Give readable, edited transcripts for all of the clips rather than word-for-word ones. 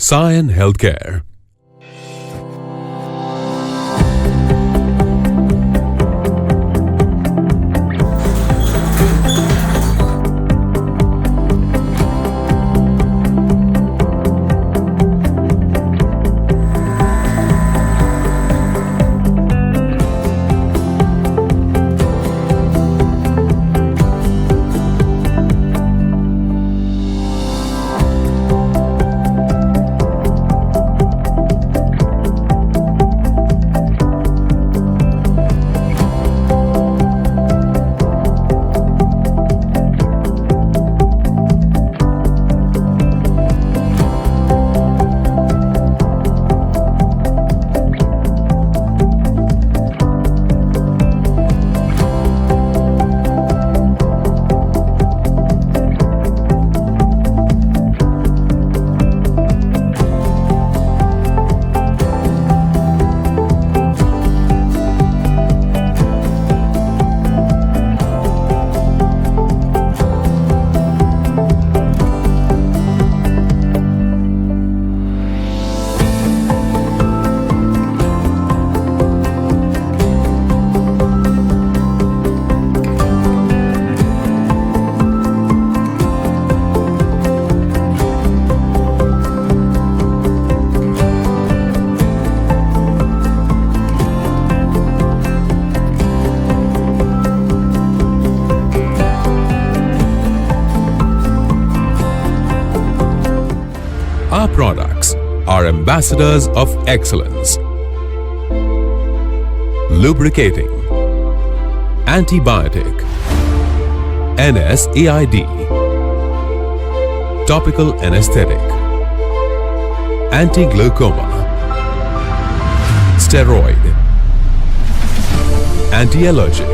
Sion HealthCare. Our products are ambassadors of excellence. Lubricating, antibiotic, NSAID, topical anesthetic, anti-glaucoma, steroid, anti-allergic,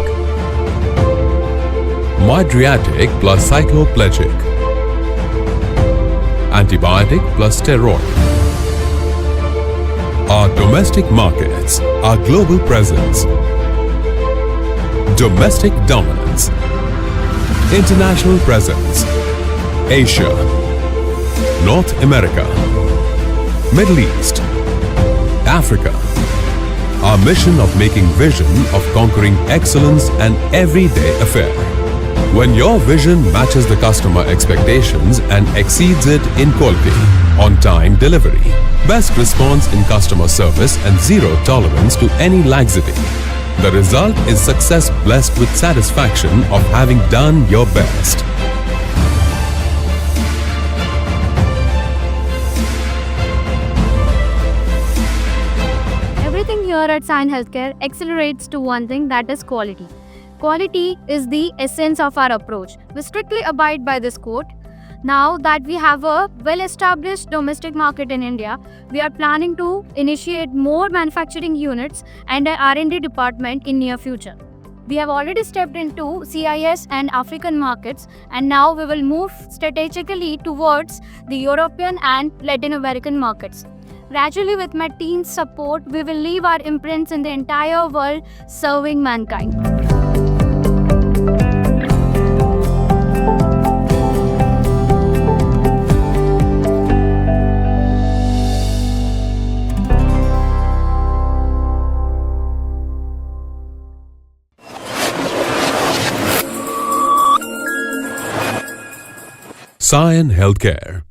mydriatic plus cycloplegic, antibiotic plus steroid. Our domestic markets, our global presence, domestic dominance, international presence, Asia, North America, Middle East, Africa. Our mission of making vision of conquering excellence an everyday affair. When your vision matches the customer expectations and exceeds it in quality, on-time delivery, best response in customer service and zero tolerance to any laxity. The result is success blessed with satisfaction of having done your best. Everything here at Sion HealthCare accelerates to one thing, that is quality. Quality is the essence of our approach. We strictly abide by this quote. Now that we have a well-established domestic market in India, we are planning to initiate more manufacturing units and an R&D department in near future. We have already stepped into CIS and African markets, and now we will move strategically towards the European and Latin American markets. Gradually, with my team's support, we will leave our imprints in the entire world, serving mankind. Sion HealthCare.